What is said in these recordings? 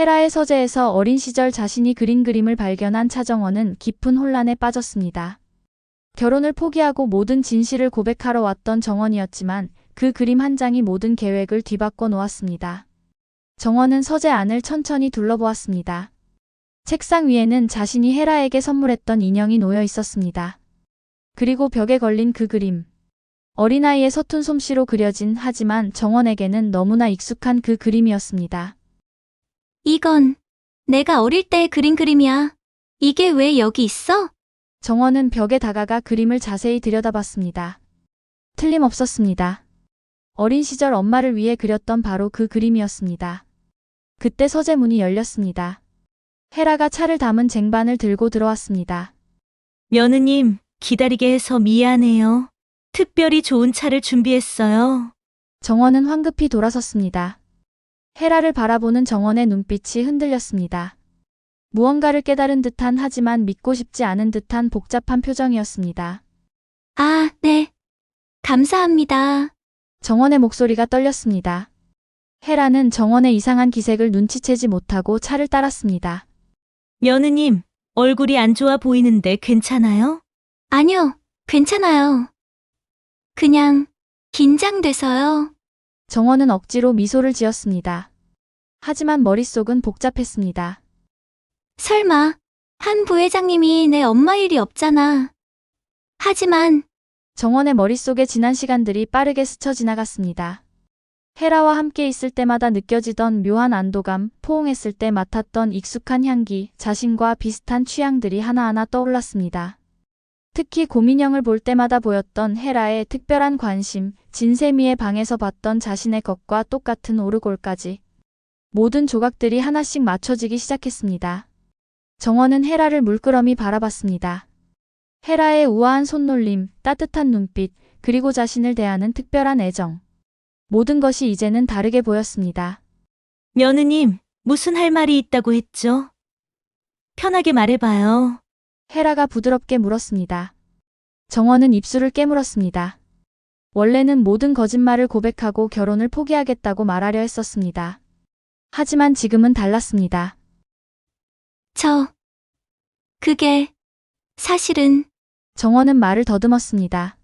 헤라의 서재에서 어린 시절 자신이 그린 그림을 발견한 차정원은 깊은 혼란에 빠졌습니다. 결혼을 포기하고 모든 진실을 고백하러 왔던 정원이었지만 그 그림 한 장이 모든 계획을 뒤바꿔 놓았습니다. 정원은 서재 안을 천천히 둘러보았습니다. 책상 위에는 자신이 헤라에게 선물했던 인형이 놓여 있었습니다. 그리고 벽에 걸린 그 그림. 어린아이의 서툰 솜씨로 그려진 하지만 정원에게는 너무나 익숙한 그 그림이었습니다. 이건 내가 어릴 때 그린 그림이야. 이게 왜 여기 있어? 정원은 벽에 다가가 그림을 자세히 들여다봤습니다. 틀림없었습니다. 어린 시절 엄마를 위해 그렸던 바로 그 그림이었습니다. 그때 서재 문이 열렸습니다. 헤라가 차를 담은 쟁반을 들고 들어왔습니다. 며느님, 기다리게 해서 미안해요. 특별히 좋은 차를 준비했어요. 정원은 황급히 돌아섰습니다. 헤라를 바라보는 정원의 눈빛이 흔들렸습니다. 무언가를 깨달은 듯한 하지만 믿고 싶지 않은 듯한 복잡한 표정이었습니다. 아, 네. 감사합니다. 정원의 목소리가 떨렸습니다. 헤라는 정원의 이상한 기색을 눈치채지 못하고 차를 따랐습니다. 며느님, 얼굴이 안 좋아 보이는데 괜찮아요? 아니요, 괜찮아요. 그냥 긴장돼서요. 정원은 억지로 미소를 지었습니다. 하지만 머릿속은 복잡했습니다. 설마 한 부회장님이 내 엄마 일이 없잖아. 하지만 정원의 머릿속에 지난 시간들이 빠르게 스쳐 지나갔습니다. 헤라와 함께 있을 때마다 느껴지던 묘한 안도감, 포옹했을 때 맡았던 익숙한 향기, 자신과 비슷한 취향들이 하나하나 떠올랐습니다. 특히 고민형을 볼 때마다 보였던 헤라의 특별한 관심, 진세미의 방에서 봤던 자신의 것과 똑같은 오르골까지. 모든 조각들이 하나씩 맞춰지기 시작했습니다. 정원은 헤라를 물끄러미 바라봤습니다. 헤라의 우아한 손놀림, 따뜻한 눈빛, 그리고 자신을 대하는 특별한 애정. 모든 것이 이제는 다르게 보였습니다. 며느님, 무슨 할 말이 있다고 했죠? 편하게 말해봐요. 헤라가 부드럽게 물었습니다. 정원은 입술을 깨물었습니다. 원래는 모든 거짓말을 고백하고 결혼을 포기하겠다고 말하려 했었습니다. 하지만 지금은 달랐습니다. 그게 사실은 정원은 말을 더듬었습니다.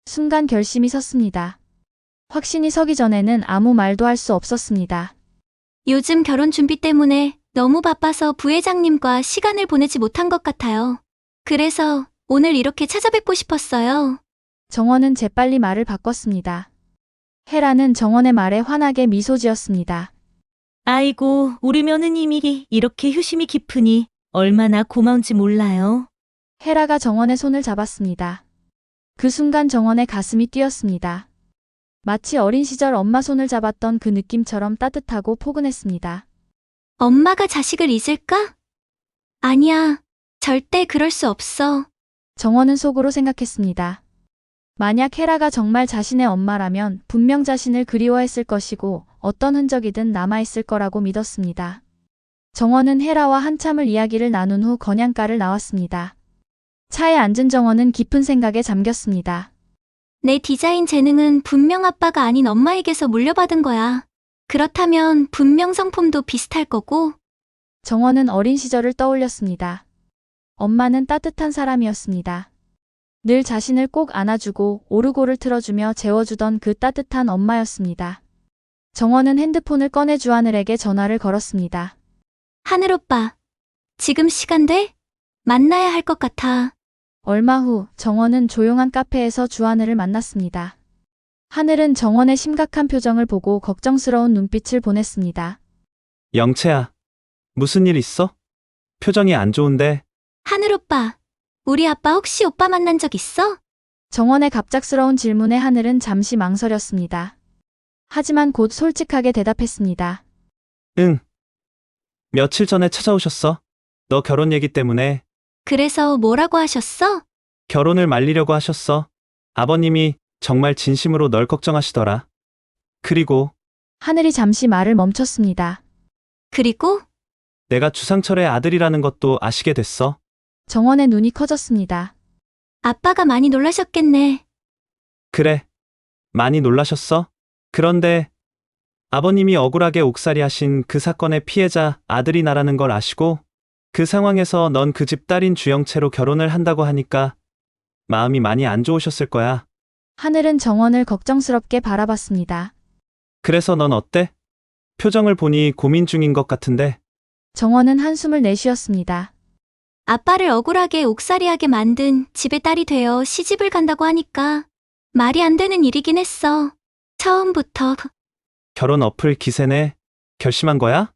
순간 결심이 섰습니다. 확신이 서기 전에는 아무 말도 할 수 없었습니다. 요즘 결혼 준비 때문에 너무 바빠서 부회장님과 시간을 보내지 못한 것 같아요. 그래서 오늘 이렇게 찾아뵙고 싶었어요. 정원은 재빨리 말을 바꿨습니다. 헤라는 정원의 말에 환하게 미소 지었습니다. 아이고, 우리 며느님이 이렇게 효심이 깊으니 얼마나 고마운지 몰라요. 헤라가 정원의 손을 잡았습니다. 그 순간 정원의 가슴이 뛰었습니다. 마치 어린 시절 엄마 손을 잡았던 그 느낌처럼 따뜻하고 포근했습니다. 엄마가 자식을 잊을까? 아니야, 절대 그럴 수 없어. 정원은 속으로 생각했습니다. 만약 헤라가 정말 자신의 엄마라면 분명 자신을 그리워했을 것이고 어떤 흔적이든 남아있을 거라고 믿었습니다. 정원은 헤라와 한참을 이야기를 나눈 후 건양가를 나왔습니다. 차에 앉은 정원은 깊은 생각에 잠겼습니다. 내 디자인 재능은 분명 아빠가 아닌 엄마에게서 물려받은 거야. 그렇다면 분명 성품도 비슷할 거고. 정원은 어린 시절을 떠올렸습니다. 엄마는 따뜻한 사람이었습니다. 늘 자신을 꼭 안아주고 오르골을 틀어주며 재워주던 그 따뜻한 엄마였습니다. 정원은 핸드폰을 꺼내 주하늘에게 전화를 걸었습니다. 하늘 오빠, 지금 시간 돼? 만나야 할 것 같아. 얼마 후 정원은 조용한 카페에서 주하늘을 만났습니다. 하늘은 정원의 심각한 표정을 보고 걱정스러운 눈빛을 보냈습니다. 영채야, 무슨 일 있어? 표정이 안 좋은데. 하늘 오빠, 우리 아빠 혹시 오빠 만난 적 있어? 정원의 갑작스러운 질문에 하늘은 잠시 망설였습니다. 하지만 곧 솔직하게 대답했습니다. 응. 며칠 전에 찾아오셨어. 너 결혼 얘기 때문에. 그래서 뭐라고 하셨어? 결혼을 말리려고 하셨어. 아버님이 정말 진심으로 널 걱정하시더라. 그리고 하늘이 잠시 말을 멈췄습니다. 그리고? 내가 주상철의 아들이라는 것도 아시게 됐어. 정원의 눈이 커졌습니다. 아빠가 많이 놀라셨겠네. 그래. 많이 놀라셨어? 그런데 아버님이 억울하게 옥살이 하신 그 사건의 피해자 아들이 나라는 걸 아시고 그 상황에서 넌 그 집 딸인 주영채로 결혼을 한다고 하니까 마음이 많이 안 좋으셨을 거야. 하늘은 정원을 걱정스럽게 바라봤습니다. 그래서 넌 어때? 표정을 보니 고민 중인 것 같은데. 정원은 한숨을 내쉬었습니다. 아빠를 억울하게 옥살이하게 만든 집의 딸이 되어 시집을 간다고 하니까 말이 안 되는 일이긴 했어. 처음부터. 결혼 엎을 기세네. 결심한 거야?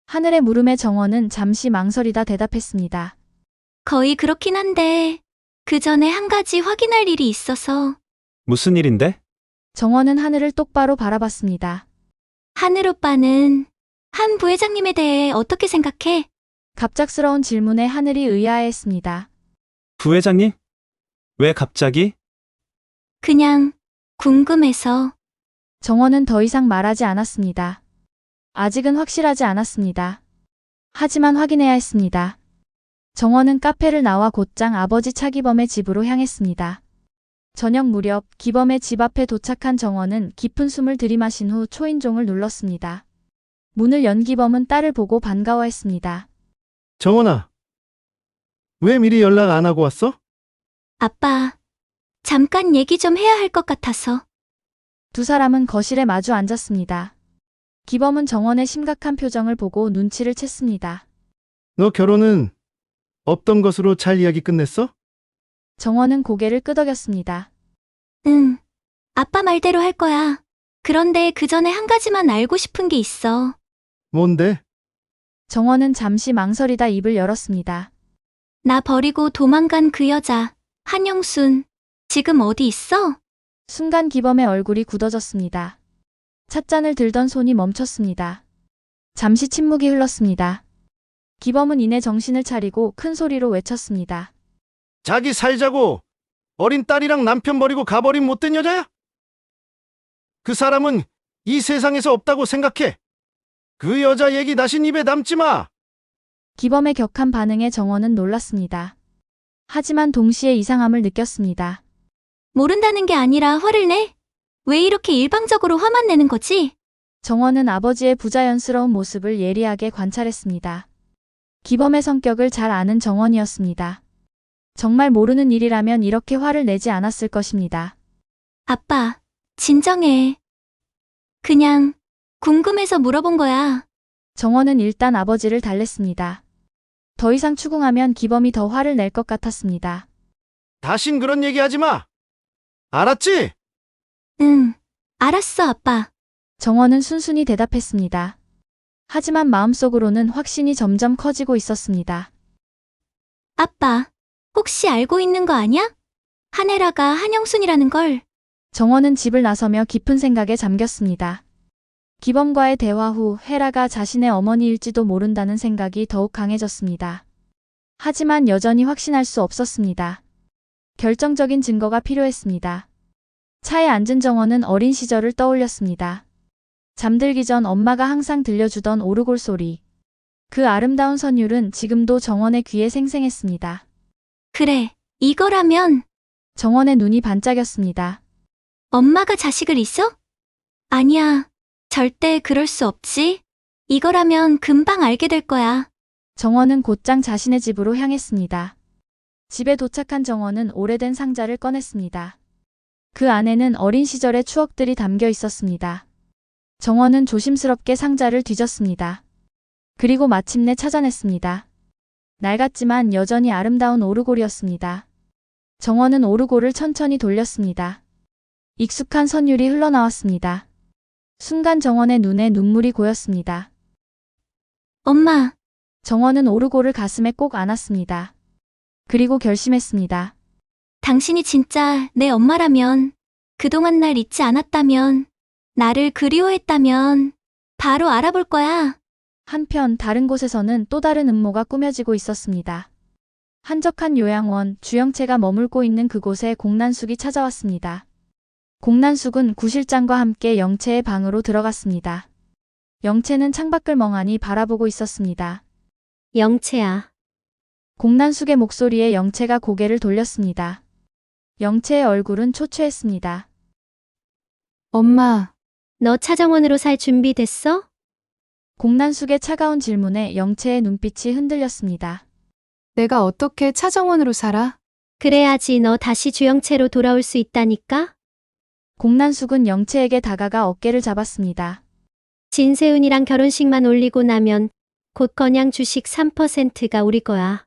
하늘의 물음에 정원은 잠시 망설이다 대답했습니다. 거의 그렇긴 한데 그 전에 한 가지 확인할 일이 있어서. 무슨 일인데? 정원은 하늘을 똑바로 바라봤습니다. 하늘 오빠는 한 부회장님에 대해 어떻게 생각해? 갑작스러운 질문에 하늘이 의아해했습니다. 부회장님? 왜 갑자기? 그냥 궁금해서. 정원은 더 이상 말하지 않았습니다. 아직은 확실하지 않았습니다. 하지만 확인해야 했습니다. 정원은 카페를 나와 곧장 아버지 차기범의 집으로 향했습니다. 저녁 무렵 기범의 집 앞에 도착한 정원은 깊은 숨을 들이마신 후 초인종을 눌렀습니다. 문을 연 기범은 딸을 보고 반가워했습니다. 정원아, 왜 미리 연락 안 하고 왔어? 아빠, 잠깐 얘기 좀 해야 할 것 같아서. 두 사람은 거실에 마주 앉았습니다. 기범은 정원의 심각한 표정을 보고 눈치를 챘습니다. 너 결혼은 없던 것으로 잘 이야기 끝냈어? 정원은 고개를 끄덕였습니다. 응, 아빠 말대로 할 거야. 그런데 그 전에 한 가지만 알고 싶은 게 있어. 뭔데? 정원은 잠시 망설이다 입을 열었습니다. 나 버리고 도망간 그 여자, 한영순, 지금 어디 있어? 순간 기범의 얼굴이 굳어졌습니다. 찻잔을 들던 손이 멈췄습니다. 잠시 침묵이 흘렀습니다. 기범은 이내 정신을 차리고 큰 소리로 외쳤습니다. 자기 살자고 어린 딸이랑 남편 버리고 가버린 못된 여자야? 그 사람은 이 세상에서 없다고 생각해. 그 여자 얘기 다신 입에 담지 마. 기범의 격한 반응에 정원은 놀랐습니다. 하지만 동시에 이상함을 느꼈습니다. 모른다는 게 아니라 화를 내? 왜 이렇게 일방적으로 화만 내는 거지? 정원은 아버지의 부자연스러운 모습을 예리하게 관찰했습니다. 기범의 성격을 잘 아는 정원이었습니다. 정말 모르는 일이라면 이렇게 화를 내지 않았을 것입니다. 아빠, 진정해. 그냥 궁금해서 물어본 거야. 정원은 일단 아버지를 달랬습니다. 더 이상 추궁하면 기범이 더 화를 낼 것 같았습니다. 다신 그런 얘기 하지 마. 알았지? 응, 알았어, 아빠. 정원은 순순히 대답했습니다. 하지만 마음속으로는 확신이 점점 커지고 있었습니다. 아빠, 혹시 알고 있는 거 아냐? 한혜라가 한영순이라는 걸. 정원은 집을 나서며 깊은 생각에 잠겼습니다. 기범과의 대화 후 헤라가 자신의 어머니일지도 모른다는 생각이 더욱 강해졌습니다. 하지만 여전히 확신할 수 없었습니다. 결정적인 증거가 필요했습니다. 차에 앉은 정원은 어린 시절을 떠올렸습니다. 잠들기 전 엄마가 항상 들려주던 오르골 소리. 그 아름다운 선율은 지금도 정원의 귀에 생생했습니다. 그래, 이거라면 정원의 눈이 반짝였습니다. 엄마가 자식을 있어? 아니야, 절대 그럴 수 없지. 이거라면 금방 알게 될 거야. 정원은 곧장 자신의 집으로 향했습니다. 집에 도착한 정원은 오래된 상자를 꺼냈습니다. 그 안에는 어린 시절의 추억들이 담겨 있었습니다. 정원은 조심스럽게 상자를 뒤졌습니다. 그리고 마침내 찾아냈습니다. 낡았지만 여전히 아름다운 오르골이었습니다. 정원은 오르골을 천천히 돌렸습니다. 익숙한 선율이 흘러나왔습니다. 순간 정원의 눈에 눈물이 고였습니다. 엄마, 정원은 오르골을 가슴에 꼭 안았습니다. 그리고 결심했습니다. 당신이 진짜 내 엄마라면, 그동안 날 잊지 않았다면, 나를 그리워했다면, 바로 알아볼 거야. 한편 다른 곳에서는 또 다른 음모가 꾸며지고 있었습니다. 한적한 요양원, 주영채가 머물고 있는 그곳에 공난숙이 찾아왔습니다. 공난숙은 구실장과 함께 영채의 방으로 들어갔습니다. 영채는 창밖을 멍하니 바라보고 있었습니다. 영채야. 공난숙의 목소리에 영채가 고개를 돌렸습니다. 영채의 얼굴은 초췌했습니다. 엄마, 너 차정원으로 살 준비 됐어? 공난숙의 차가운 질문에 영채의 눈빛이 흔들렸습니다. 내가 어떻게 차정원으로 살아? 그래야지 너 다시 주영채로 돌아올 수 있다니까? 공난숙은 영채에게 다가가 어깨를 잡았습니다. 진세훈이랑 결혼식만 올리고 나면 곧 건양 주식 3%가 우리 거야.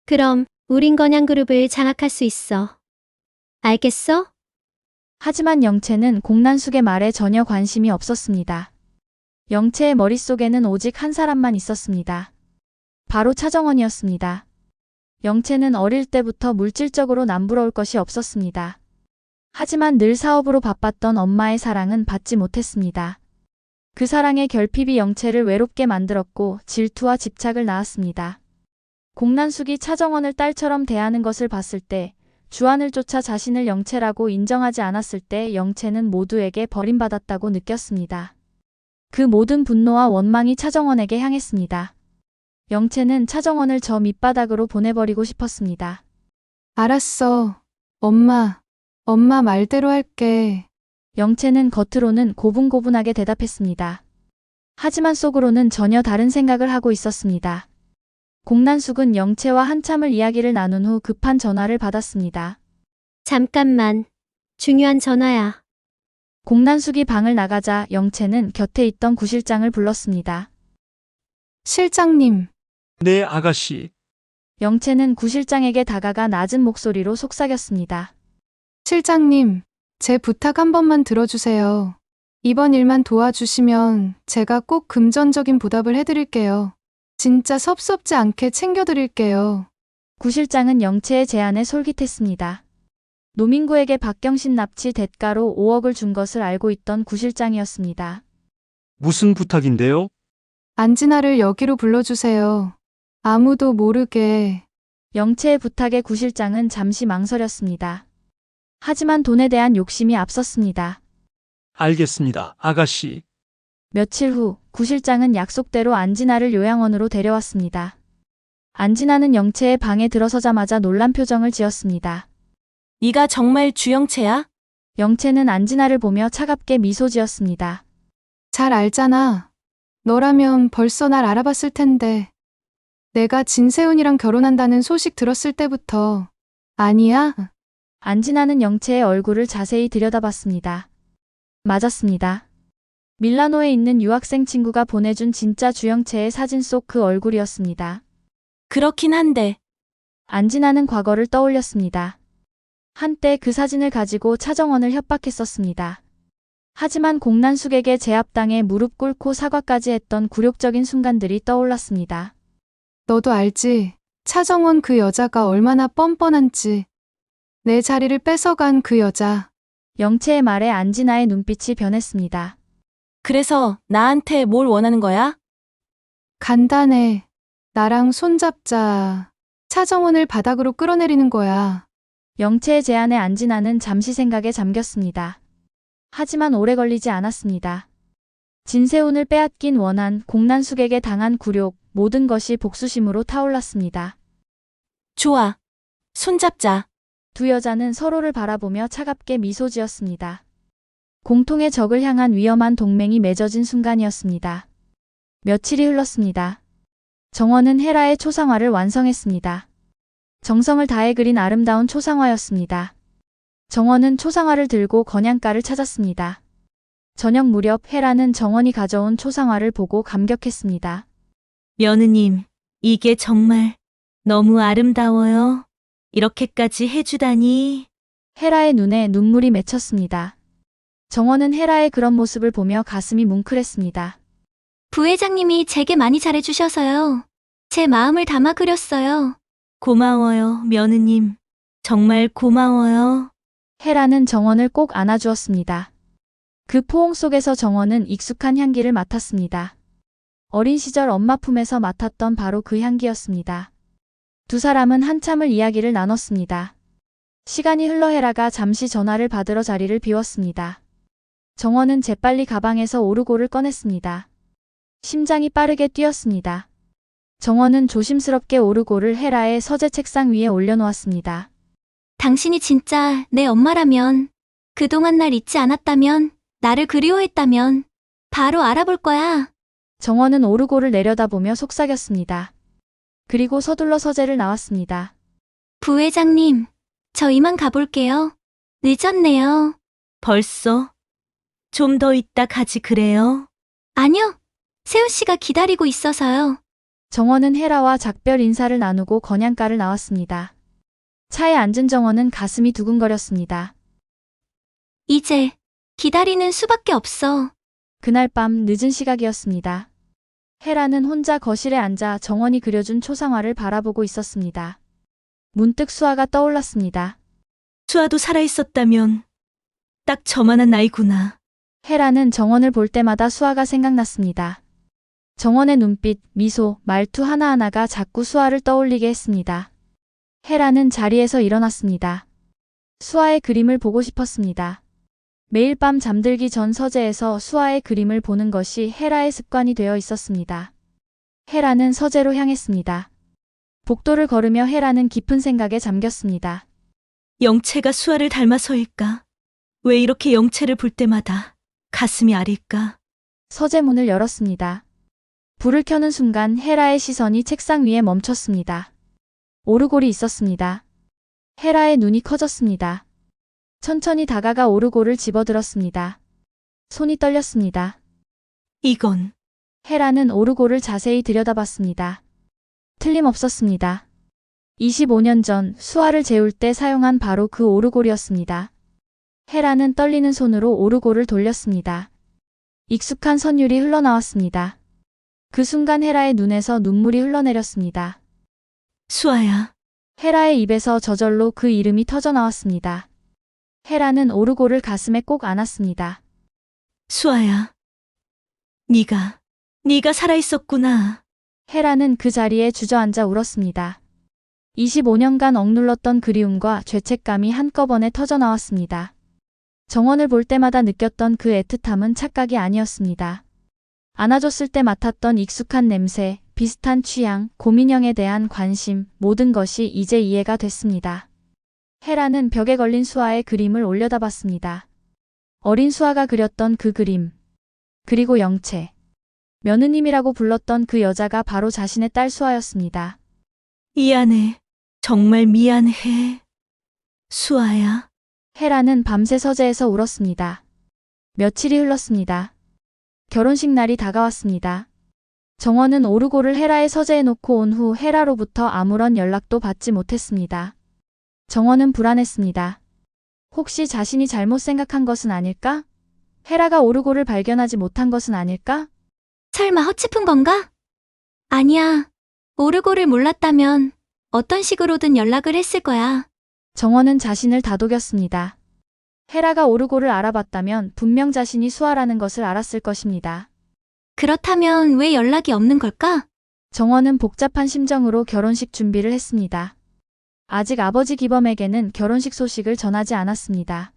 그럼 우린 건양그룹을 장악할 수 있어. 알겠어? 하지만 영채는 공난숙의 말에 전혀 관심이 없었습니다. 영채의 머릿속에는 오직 한 사람만 있었습니다. 바로 차정원이었습니다. 영채는 어릴 때부터 물질적으로 남부러울 것이 없었습니다. 하지만 늘 사업으로 바빴던 엄마의 사랑은 받지 못했습니다. 그 사랑의 결핍이 영채를 외롭게 만들었고 질투와 집착을 낳았습니다. 공난숙이 차정원을 딸처럼 대하는 것을 봤을 때, 주안을 쫓아 자신을 영채라고 인정하지 않았을 때 영채는 모두에게 버림받았다고 느꼈습니다. 그 모든 분노와 원망이 차정원에게 향했습니다. 영채는 차정원을 저 밑바닥으로 보내버리고 싶었습니다. 알았어. 엄마 말대로 할게. 영채는 겉으로는 고분고분하게 대답했습니다. 하지만 속으로는 전혀 다른 생각을 하고 있었습니다. 공난숙은 영채와 한참을 이야기를 나눈 후 급한 전화를 받았습니다. 잠깐만. 중요한 전화야. 공난숙이 방을 나가자 영채는 곁에 있던 구실장을 불렀습니다. 실장님, 네, 아가씨. 영채는 구실장에게 다가가 낮은 목소리로 속삭였습니다. 실장님, 제 부탁 한 번만 들어주세요. 이번 일만 도와주시면 제가 꼭 금전적인 보답을 해드릴게요. 진짜 섭섭지 않게 챙겨드릴게요. 구실장은 영채의 제안에 솔깃했습니다. 노민구에게 박경신 납치 대가로 5억을 준 것을 알고 있던 구실장이었습니다. 무슨 부탁인데요? 안진아를 여기로 불러주세요. 아무도 모르게. 영채의 부탁에 구실장은 잠시 망설였습니다. 하지만 돈에 대한 욕심이 앞섰습니다. 알겠습니다, 아가씨. 며칠 후 구실장은 약속대로 안진아를 요양원으로 데려왔습니다. 안진아는 영채의 방에 들어서자마자 놀란 표정을 지었습니다. 네가 정말 주영채야? 영채는 안진아를 보며 차갑게 미소 지었습니다. 잘 알잖아. 너라면 벌써 날 알아봤을 텐데. 내가 진세훈이랑 결혼한다는 소식 들었을 때부터. 아니야? 안진아는 영채의 얼굴을 자세히 들여다봤습니다. 맞았습니다. 밀라노에 있는 유학생 친구가 보내준 진짜 주영채의 사진 속 그 얼굴이었습니다. 그렇긴 한데. 안진아는 과거를 떠올렸습니다. 한때 그 사진을 가지고 차정원을 협박했었습니다. 하지만 공난숙에게 제압당해 무릎 꿇고 사과까지 했던 굴욕적인 순간들이 떠올랐습니다. 너도 알지? 차정원 그 여자가 얼마나 뻔뻔한지. 내 자리를 뺏어간 그 여자. 영채의 말에 안진아의 눈빛이 변했습니다. 그래서 나한테 뭘 원하는 거야? 간단해. 나랑 손잡자. 차정원을 바닥으로 끌어내리는 거야. 영채의 제안에 안진아는 잠시 생각에 잠겼습니다. 하지만 오래 걸리지 않았습니다. 진세훈을 빼앗긴 원한, 공난숙에게 당한 굴욕, 모든 것이 복수심으로 타올랐습니다. 좋아. 손잡자. 두 여자는 서로를 바라보며 차갑게 미소 지었습니다. 공통의 적을 향한 위험한 동맹이 맺어진 순간이었습니다. 며칠이 흘렀습니다. 정원은 헤라의 초상화를 완성했습니다. 정성을 다해 그린 아름다운 초상화였습니다. 정원은 초상화를 들고 건양가를 찾았습니다. 저녁 무렵 헤라는 정원이 가져온 초상화를 보고 감격했습니다. 며느님, 이게 정말 너무 아름다워요. 이렇게까지 해주다니. 헤라의 눈에 눈물이 맺혔습니다. 정원은 헤라의 그런 모습을 보며 가슴이 뭉클했습니다. 부회장님이 제게 많이 잘해주셔서요. 제 마음을 담아 그렸어요. 고마워요, 며느님. 정말 고마워요. 헤라는 정원을 꼭 안아주었습니다. 그 포옹 속에서 정원은 익숙한 향기를 맡았습니다. 어린 시절 엄마 품에서 맡았던 바로 그 향기였습니다. 두 사람은 한참을 이야기를 나눴습니다. 시간이 흘러 헤라가 잠시 전화를 받으러 자리를 비웠습니다. 정원은 재빨리 가방에서 오르골을 꺼냈습니다. 심장이 빠르게 뛰었습니다. 정원은 조심스럽게 오르골을 헤라의 서재 책상 위에 올려놓았습니다. 당신이 진짜 내 엄마라면, 그동안 날 잊지 않았다면 나를 그리워했다면 바로 알아볼 거야. 정원은 오르골을 내려다보며 속삭였습니다. 그리고 서둘러 서재를 나왔습니다. 부회장님, 저 이만 가볼게요. 늦었네요. 벌써? 좀 더 있다 가지 그래요? 아니요. 세우 씨가 기다리고 있어서요. 정원은 헤라와 작별 인사를 나누고 건양가를 나왔습니다. 차에 앉은 정원은 가슴이 두근거렸습니다. 이제 기다리는 수밖에 없어. 그날 밤 늦은 시각이었습니다. 헤라는 혼자 거실에 앉아 정원이 그려준 초상화를 바라보고 있었습니다. 문득 수아가 떠올랐습니다. 수아도 살아있었다면 딱 저만한 나이구나. 헤라는 정원을 볼 때마다 수아가 생각났습니다. 정원의 눈빛, 미소, 말투 하나하나가 자꾸 수아를 떠올리게 했습니다. 헤라는 자리에서 일어났습니다. 수아의 그림을 보고 싶었습니다. 매일 밤 잠들기 전 서재에서 수아의 그림을 보는 것이 헤라의 습관이 되어 있었습니다. 헤라는 서재로 향했습니다. 복도를 걸으며 헤라는 깊은 생각에 잠겼습니다. 영채가 수아를 닮아서일까? 왜 이렇게 영채를 볼 때마다 가슴이 아릴까? 서재 문을 열었습니다. 불을 켜는 순간 헤라의 시선이 책상 위에 멈췄습니다. 오르골이 있었습니다. 헤라의 눈이 커졌습니다. 천천히 다가가 오르골을 집어들었습니다. 손이 떨렸습니다. 이건 헤라는 오르골을 자세히 들여다봤습니다. 틀림없었습니다. 25년 전 수아를 재울 때 사용한 바로 그 오르골이었습니다. 헤라는 떨리는 손으로 오르골을 돌렸습니다. 익숙한 선율이 흘러나왔습니다. 그 순간 헤라의 눈에서 눈물이 흘러내렸습니다. 수아야. 헤라의 입에서 저절로 그 이름이 터져나왔습니다. 헤라는 오르골을 가슴에 꼭 안았습니다. 수아야. 네가 살아있었구나. 헤라는 그 자리에 주저앉아 울었습니다. 25년간 억눌렀던 그리움과 죄책감이 한꺼번에 터져나왔습니다. 정원을 볼 때마다 느꼈던 그 애틋함은 착각이 아니었습니다. 안아줬을 때 맡았던 익숙한 냄새, 비슷한 취향, 고민형에 대한 관심, 모든 것이 이제 이해가 됐습니다. 헤라는 벽에 걸린 수아의 그림을 올려다봤습니다. 어린 수아가 그렸던 그 그림. 그리고 영채. 며느님이라고 불렀던 그 여자가 바로 자신의 딸 수아였습니다. 미안해. 정말 미안해. 수아야. 헤라는 밤새 서재에서 울었습니다. 며칠이 흘렀습니다. 결혼식 날이 다가왔습니다. 정원은 오르골을 헤라의 서재에 놓고 온 후 헤라로부터 아무런 연락도 받지 못했습니다. 정원은 불안했습니다. 혹시 자신이 잘못 생각한 것은 아닐까? 헤라가 오르골을 발견하지 못한 것은 아닐까? 설마 허치푼 건가? 아니야. 오르골을 몰랐다면 어떤 식으로든 연락을 했을 거야. 정원은 자신을 다독였습니다. 헤라가 오르골을 알아봤다면 분명 자신이 수아라는 것을 알았을 것입니다. 그렇다면 왜 연락이 없는 걸까? 정원은 복잡한 심정으로 결혼식 준비를 했습니다. 아직 아버지 기범에게는 결혼식 소식을 전하지 않았습니다.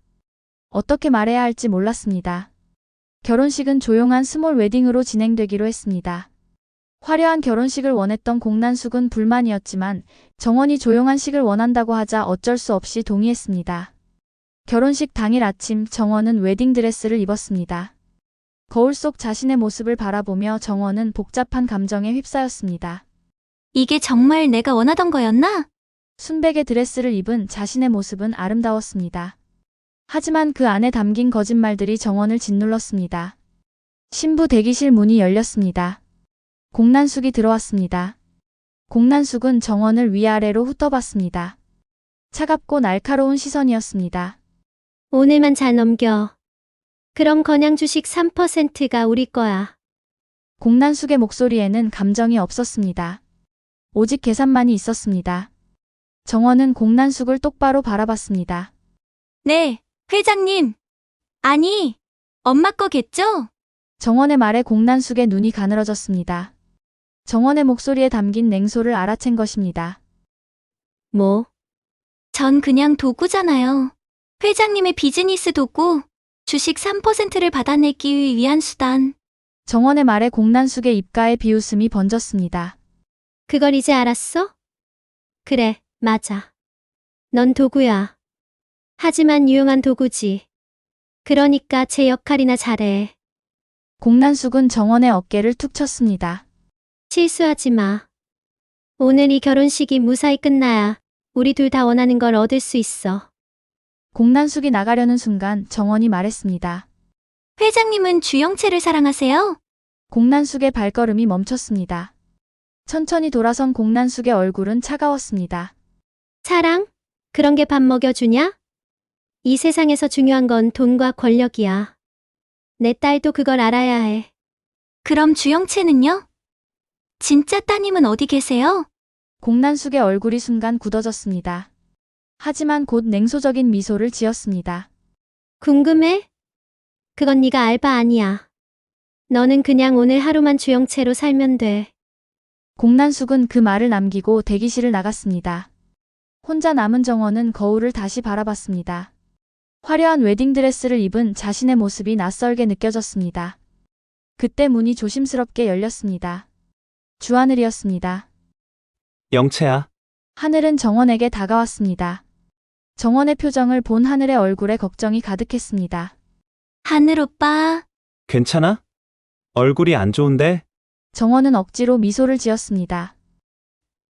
어떻게 말해야 할지 몰랐습니다. 결혼식은 조용한 스몰 웨딩으로 진행되기로 했습니다. 화려한 결혼식을 원했던 공난숙은 불만이었지만 정원이 조용한 식을 원한다고 하자 어쩔 수 없이 동의했습니다. 결혼식 당일 아침 정원은 웨딩드레스를 입었습니다. 거울 속 자신의 모습을 바라보며 정원은 복잡한 감정에 휩싸였습니다. 이게 정말 내가 원하던 거였나? 순백의 드레스를 입은 자신의 모습은 아름다웠습니다. 하지만 그 안에 담긴 거짓말들이 정원을 짓눌렀습니다. 신부 대기실 문이 열렸습니다. 공난숙이 들어왔습니다. 공난숙은 정원을 위아래로 훑어봤습니다. 차갑고 날카로운 시선이었습니다. 오늘만 잘 넘겨. 그럼 건양 주식 3%가 우리 거야. 공난숙의 목소리에는 감정이 없었습니다. 오직 계산만이 있었습니다. 정원은 공난숙을 똑바로 바라봤습니다. 네, 회장님. 아니, 엄마 거겠죠? 정원의 말에 공난숙의 눈이 가늘어졌습니다. 정원의 목소리에 담긴 냉소를 알아챈 것입니다. 뭐? 전 그냥 도구잖아요. 회장님의 비즈니스 도구, 주식 3%를 받아내기 위한 수단. 정원의 말에 공난숙의 입가에 비웃음이 번졌습니다. 그걸 이제 알았어? 그래, 맞아. 넌 도구야. 하지만 유용한 도구지. 그러니까 제 역할이나 잘해. 공난숙은 정원의 어깨를 툭 쳤습니다. 실수하지 마. 오늘 이 결혼식이 무사히 끝나야 우리 둘 다 원하는 걸 얻을 수 있어. 공난숙이 나가려는 순간 정원이 말했습니다. 회장님은 주영채를 사랑하세요? 공난숙의 발걸음이 멈췄습니다. 천천히 돌아선 공난숙의 얼굴은 차가웠습니다. 사랑? 그런 게 밥 먹여주냐? 이 세상에서 중요한 건 돈과 권력이야. 내 딸도 그걸 알아야 해. 그럼 주영채는요? 진짜 따님은 어디 계세요? 공난숙의 얼굴이 순간 굳어졌습니다. 하지만 곧 냉소적인 미소를 지었습니다. 궁금해? 그건 네가 알 바 아니야. 너는 그냥 오늘 하루만 주영채로 살면 돼. 공난숙은 그 말을 남기고 대기실을 나갔습니다. 혼자 남은 정원은 거울을 다시 바라봤습니다. 화려한 웨딩드레스를 입은 자신의 모습이 낯설게 느껴졌습니다. 그때 문이 조심스럽게 열렸습니다. 주하늘이었습니다. 영채야, 하늘은 정원에게 다가왔습니다. 정원의 표정을 본 하늘의 얼굴에 걱정이 가득했습니다. 하늘 오빠, 괜찮아? 얼굴이 안 좋은데? 정원은 억지로 미소를 지었습니다.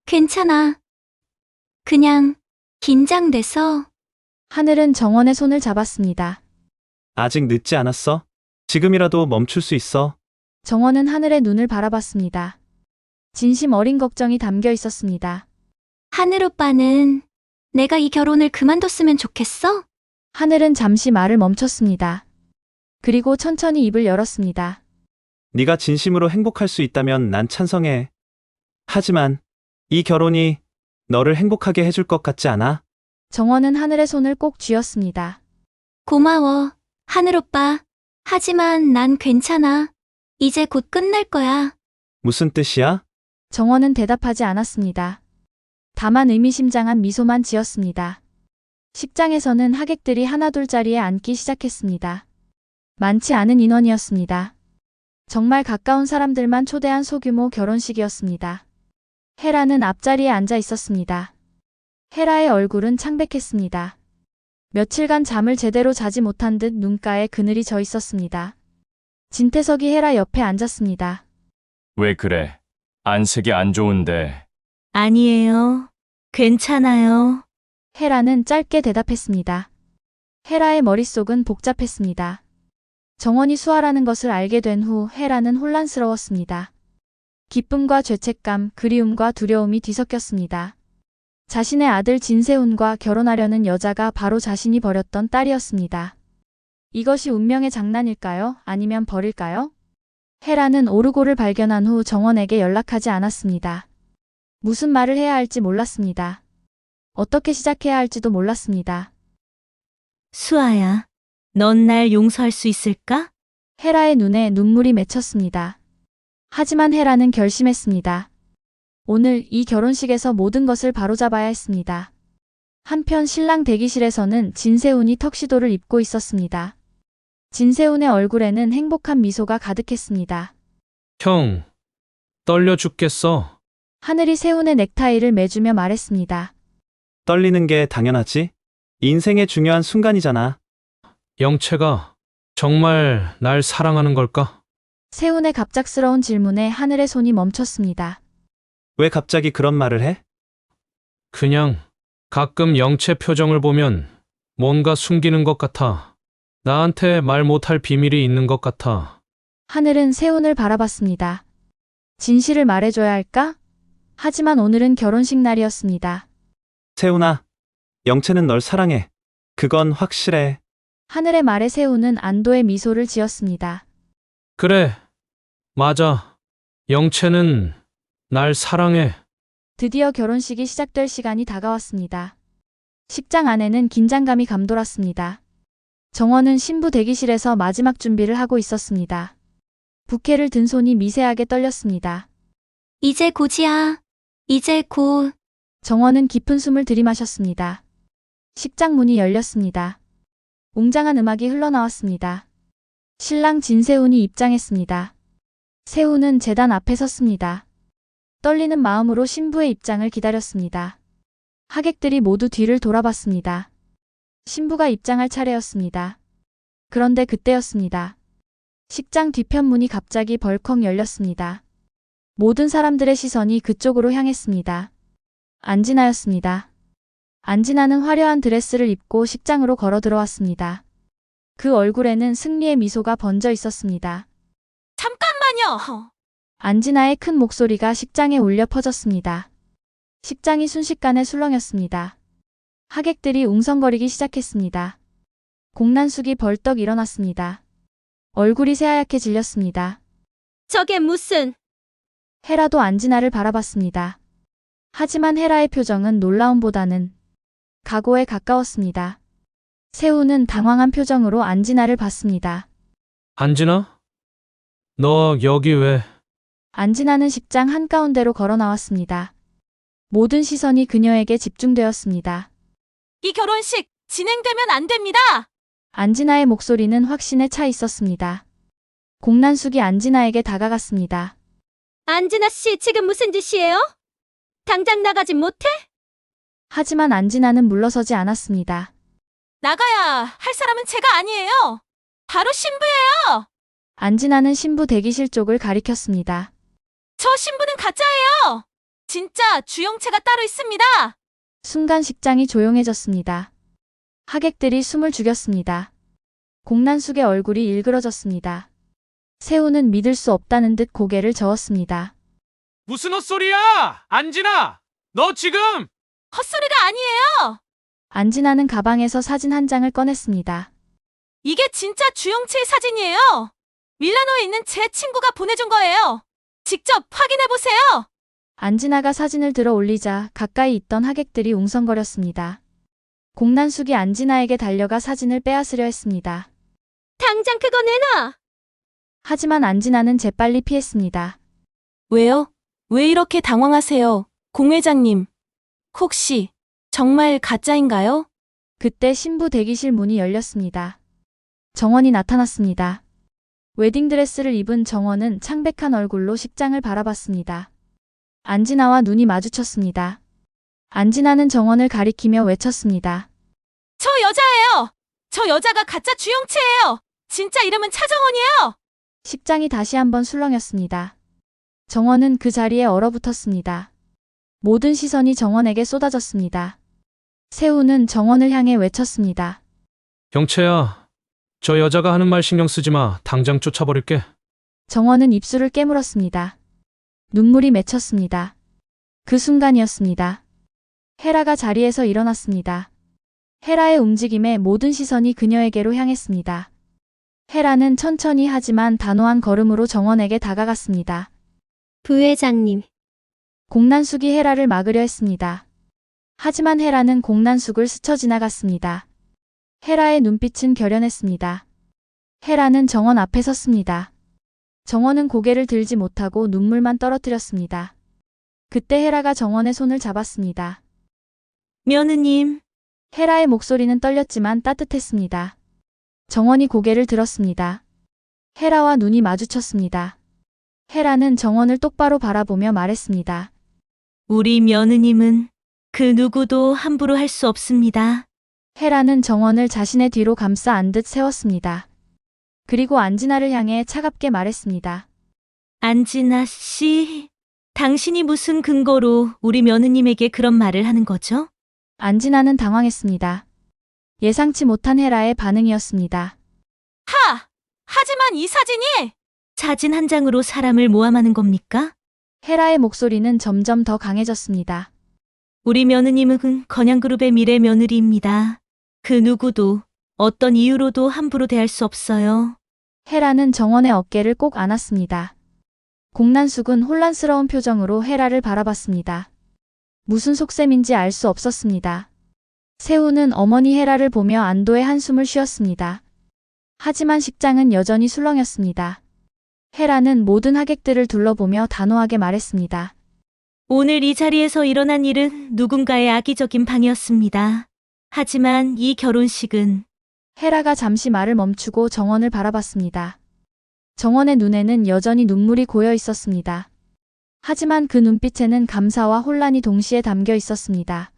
괜찮아. 그냥 긴장돼서. 하늘은 정원의 손을 잡았습니다. 아직 늦지 않았어. 지금이라도 멈출 수 있어. 정원은 하늘의 눈을 바라봤습니다. 진심 어린 걱정이 담겨 있었습니다. 하늘 오빠는 내가 이 결혼을 그만뒀으면 좋겠어? 하늘은 잠시 말을 멈췄습니다. 그리고 천천히 입을 열었습니다. 네가 진심으로 행복할 수 있다면 난 찬성해. 하지만 이 결혼이 너를 행복하게 해줄 것 같지 않아? 정원은 하늘의 손을 꼭 쥐었습니다. 고마워, 하늘 오빠. 하지만 난 괜찮아. 이제 곧 끝날 거야. 무슨 뜻이야? 정원은 대답하지 않았습니다. 다만 의미심장한 미소만 지었습니다. 식장에서는 하객들이 하나둘 자리에 앉기 시작했습니다. 많지 않은 인원이었습니다. 정말 가까운 사람들만 초대한 소규모 결혼식이었습니다. 헤라는 앞자리에 앉아 있었습니다. 헤라의 얼굴은 창백했습니다. 며칠간 잠을 제대로 자지 못한 듯 눈가에 그늘이 져 있었습니다. 진태석이 헤라 옆에 앉았습니다. 왜 그래? 안색이 안 좋은데. 아니에요. 괜찮아요. 헤라는 짧게 대답했습니다. 헤라의 머릿속은 복잡했습니다. 정원이 수아라는 것을 알게 된 후 헤라는 혼란스러웠습니다. 기쁨과 죄책감, 그리움과 두려움이 뒤섞였습니다. 자신의 아들 진세훈과 결혼하려는 여자가 바로 자신이 버렸던 딸이었습니다. 이것이 운명의 장난일까요? 아니면 벌일까요? 헤라는 오르골을 발견한 후 정원에게 연락하지 않았습니다. 무슨 말을 해야 할지 몰랐습니다. 어떻게 시작해야 할지도 몰랐습니다. 수아야, 넌 날 용서할 수 있을까? 헤라의 눈에 눈물이 맺혔습니다. 하지만 헤라는 결심했습니다. 오늘 이 결혼식에서 모든 것을 바로잡아야 했습니다. 한편 신랑 대기실에서는 진세훈이 턱시도를 입고 있었습니다. 진세훈의 얼굴에는 행복한 미소가 가득했습니다. 형, 떨려 죽겠어. 하늘이 세훈의 넥타이를 매주며 말했습니다. 떨리는 게 당연하지? 인생의 중요한 순간이잖아. 영채가 정말 날 사랑하는 걸까? 세훈의 갑작스러운 질문에 하늘의 손이 멈췄습니다. 왜 갑자기 그런 말을 해? 그냥 가끔 영채 표정을 보면 뭔가 숨기는 것 같아. 나한테 말 못할 비밀이 있는 것 같아. 하늘은 세훈을 바라봤습니다. 진실을 말해줘야 할까? 하지만 오늘은 결혼식 날이었습니다. 세훈아, 영채는 널 사랑해. 그건 확실해. 하늘의 말에 세훈은 안도의 미소를 지었습니다. 그래, 맞아. 영채는 날 사랑해. 드디어 결혼식이 시작될 시간이 다가왔습니다. 식장 안에는 긴장감이 감돌았습니다. 정원은 신부 대기실에서 마지막 준비를 하고 있었습니다. 부케를 든 손이 미세하게 떨렸습니다. 이제 곧이야. 이제 곧. 정원은 깊은 숨을 들이마셨습니다. 식장 문이 열렸습니다. 웅장한 음악이 흘러나왔습니다. 신랑 진세훈이 입장했습니다. 세훈은 제단 앞에 섰습니다. 떨리는 마음으로 신부의 입장을 기다렸습니다. 하객들이 모두 뒤를 돌아봤습니다. 신부가 입장할 차례였습니다. 그런데 그때였습니다. 식장 뒤편 문이 갑자기 벌컥 열렸습니다. 모든 사람들의 시선이 그쪽으로 향했습니다. 안진아였습니다. 안진아는 화려한 드레스를 입고 식장으로 걸어 들어왔습니다. 그 얼굴에는 승리의 미소가 번져 있었습니다. 잠깐만요. 안진아의 큰 목소리가 식장에 울려 퍼졌습니다. 식장이 순식간에 술렁였습니다. 하객들이 웅성거리기 시작했습니다. 공난숙이 벌떡 일어났습니다. 얼굴이 새하얗게 질렸습니다. 저게 무슨... 헤라도 안진아를 바라봤습니다. 하지만 헤라의 표정은 놀라움보다는 각오에 가까웠습니다. 세우는 당황한 표정으로 안진아를 봤습니다. 안진아? 너 여기 왜? 안진아는 식장 한가운데로 걸어 나왔습니다. 모든 시선이 그녀에게 집중되었습니다. 이 결혼식 진행되면 안 됩니다. 안진아의 목소리는 확신에 차 있었습니다. 공난숙이 안진아에게 다가갔습니다. 안진아 씨, 지금 무슨 짓이에요? 당장 나가지 못해? 하지만 안진아는 물러서지 않았습니다. 나가야 할 사람은 제가 아니에요. 바로 신부예요. 안진아는 신부 대기실 쪽을 가리켰습니다. 저 신부는 가짜예요. 진짜 주영채가 따로 있습니다. 순간 식장이 조용해졌습니다. 하객들이 숨을 죽였습니다. 공난숙의 얼굴이 일그러졌습니다. 세우는 믿을 수 없다는 듯 고개를 저었습니다. 무슨 헛소리야! 안진아! 너 지금! 헛소리가 아니에요. 안진아는 가방에서 사진 한 장을 꺼냈습니다. 이게 진짜 주영채의 사진이에요. 밀라노에 있는 제 친구가 보내준 거예요. 직접 확인해보세요. 안진아가 사진을 들어 올리자 가까이 있던 하객들이 웅성거렸습니다. 공난숙이 안진아에게 달려가 사진을 빼앗으려 했습니다. 당장 그거 내놔! 하지만 안진아는 재빨리 피했습니다. 왜요? 왜 이렇게 당황하세요? 공 회장님. 혹시 정말 가짜인가요? 그때 신부 대기실 문이 열렸습니다. 정원이 나타났습니다. 웨딩드레스를 입은 정원은 창백한 얼굴로 식장을 바라봤습니다. 안진아와 눈이 마주쳤습니다. 안진아는 정원을 가리키며 외쳤습니다. 저 여자예요. 저 여자가 가짜 주영채예요. 진짜 이름은 차정원이에요. 식장이 다시 한번 술렁였습니다. 정원은 그 자리에 얼어붙었습니다. 모든 시선이 정원에게 쏟아졌습니다. 세우는 정원을 향해 외쳤습니다. 영채야, 저 여자가 하는 말 신경 쓰지 마. 당장 쫓아버릴게. 정원은 입술을 깨물었습니다. 눈물이 맺혔습니다. 그 순간이었습니다. 헤라가 자리에서 일어났습니다. 헤라의 움직임에 모든 시선이 그녀에게로 향했습니다. 헤라는 천천히 하지만 단호한 걸음으로 정원에게 다가갔습니다. 부회장님, 공난숙이 헤라를 막으려 했습니다. 하지만 헤라는 공난숙을 스쳐 지나갔습니다. 헤라의 눈빛은 결연했습니다. 헤라는 정원 앞에 섰습니다. 정원은 고개를 들지 못하고 눈물만 떨어뜨렸습니다. 그때 헤라가 정원의 손을 잡았습니다. 며느님. 헤라의 목소리는 떨렸지만 따뜻했습니다. 정원이 고개를 들었습니다. 헤라와 눈이 마주쳤습니다. 헤라는 정원을 똑바로 바라보며 말했습니다. 우리 며느님은 그 누구도 함부로 할 수 없습니다. 헤라는 정원을 자신의 뒤로 감싸 안듯 세웠습니다. 그리고 안진아를 향해 차갑게 말했습니다. 안진아 씨, 당신이 무슨 근거로 우리 며느님에게 그런 말을 하는 거죠? 안진아는 당황했습니다. 예상치 못한 헤라의 반응이었습니다. 하지만 이 사진이 사진 한 장으로 사람을 모함하는 겁니까? 헤라의 목소리는 점점 더 강해졌습니다. 우리 며느님은 건양그룹의 미래 며느리입니다. 그 누구도 어떤 이유로도 함부로 대할 수 없어요. 헤라는 정원의 어깨를 꼭 안았습니다. 공난숙은 혼란스러운 표정으로 헤라를 바라봤습니다. 무슨 속셈인지 알 수 없었습니다. 세우는 어머니 헤라를 보며 안도의 한숨을 쉬었습니다. 하지만 식장은 여전히 술렁였습니다. 헤라는 모든 하객들을 둘러보며 단호하게 말했습니다. 오늘 이 자리에서 일어난 일은 누군가의 악의적인 방해였습니다. 하지만 이 결혼식은 헤라가 잠시 말을 멈추고 정원을 바라봤습니다. 정원의 눈에는 여전히 눈물이 고여 있었습니다. 하지만 그 눈빛에는 감사와 혼란이 동시에 담겨 있었습니다.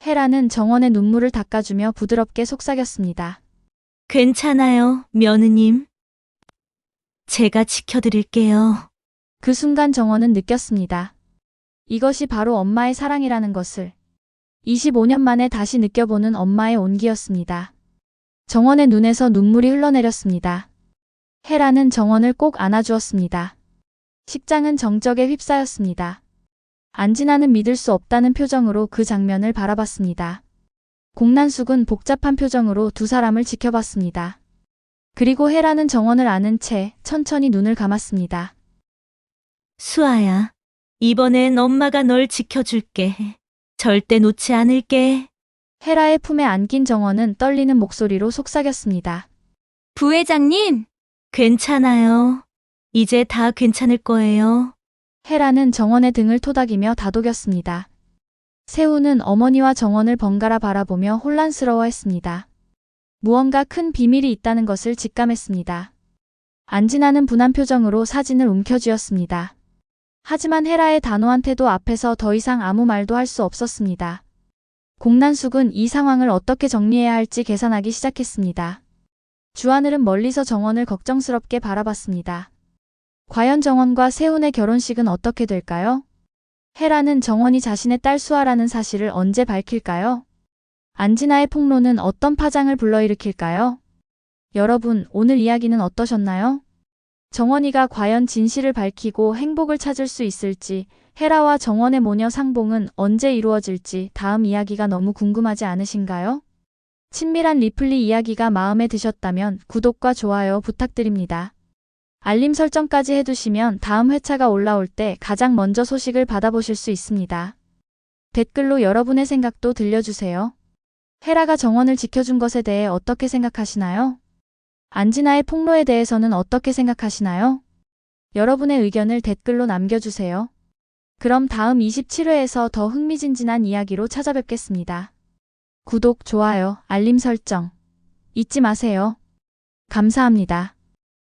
헤라는 정원의 눈물을 닦아주며 부드럽게 속삭였습니다. 괜찮아요, 며느님. 제가 지켜드릴게요. 그 순간 정원은 느꼈습니다. 이것이 바로 엄마의 사랑이라는 것을. 25년 만에 다시 느껴보는 엄마의 온기였습니다. 정원의 눈에서 눈물이 흘러내렸습니다. 헤라는 정원을 꼭 안아주었습니다. 식장은 정적에 휩싸였습니다. 안진아는 믿을 수 없다는 표정으로 그 장면을 바라봤습니다. 공난숙은 복잡한 표정으로 두 사람을 지켜봤습니다. 그리고 헤라는 정원을 안은 채 천천히 눈을 감았습니다. 수아야, 이번엔 엄마가 널 지켜줄게. 절대 놓지 않을게. 헤라의 품에 안긴 정원은 떨리는 목소리로 속삭였습니다. 부회장님, 괜찮아요. 이제 다 괜찮을 거예요. 헤라는 정원의 등을 토닥이며 다독였습니다. 세우는 어머니와 정원을 번갈아 바라보며 혼란스러워했습니다. 무언가 큰 비밀이 있다는 것을 직감했습니다. 안진아는 분한 표정으로 사진을 움켜쥐었습니다. 하지만 헤라의 단호한 태도 앞에서 더 이상 아무 말도 할 수 없었습니다. 공난숙은 이 상황을 어떻게 정리해야 할지 계산하기 시작했습니다. 주하늘은 멀리서 정원을 걱정스럽게 바라봤습니다. 과연 정원과 세훈의 결혼식은 어떻게 될까요? 헤라는 정원이 자신의 딸 수아라는 사실을 언제 밝힐까요? 안진아의 폭로는 어떤 파장을 불러일으킬까요? 여러분, 오늘 이야기는 어떠셨나요? 정원이가 과연 진실을 밝히고 행복을 찾을 수 있을지, 헤라와 정원의 모녀 상봉은 언제 이루어질지 다음 이야기가 너무 궁금하지 않으신가요? 친밀한 리플리 이야기가 마음에 드셨다면 구독과 좋아요 부탁드립니다. 알림 설정까지 해두시면 다음 회차가 올라올 때 가장 먼저 소식을 받아보실 수 있습니다. 댓글로 여러분의 생각도 들려주세요. 헤라가 정원을 지켜준 것에 대해 어떻게 생각하시나요? 안진아의 폭로에 대해서는 어떻게 생각하시나요? 여러분의 의견을 댓글로 남겨주세요. 그럼 다음 27회에서 더 흥미진진한 이야기로 찾아뵙겠습니다. 구독, 좋아요, 알림 설정 잊지 마세요. 감사합니다.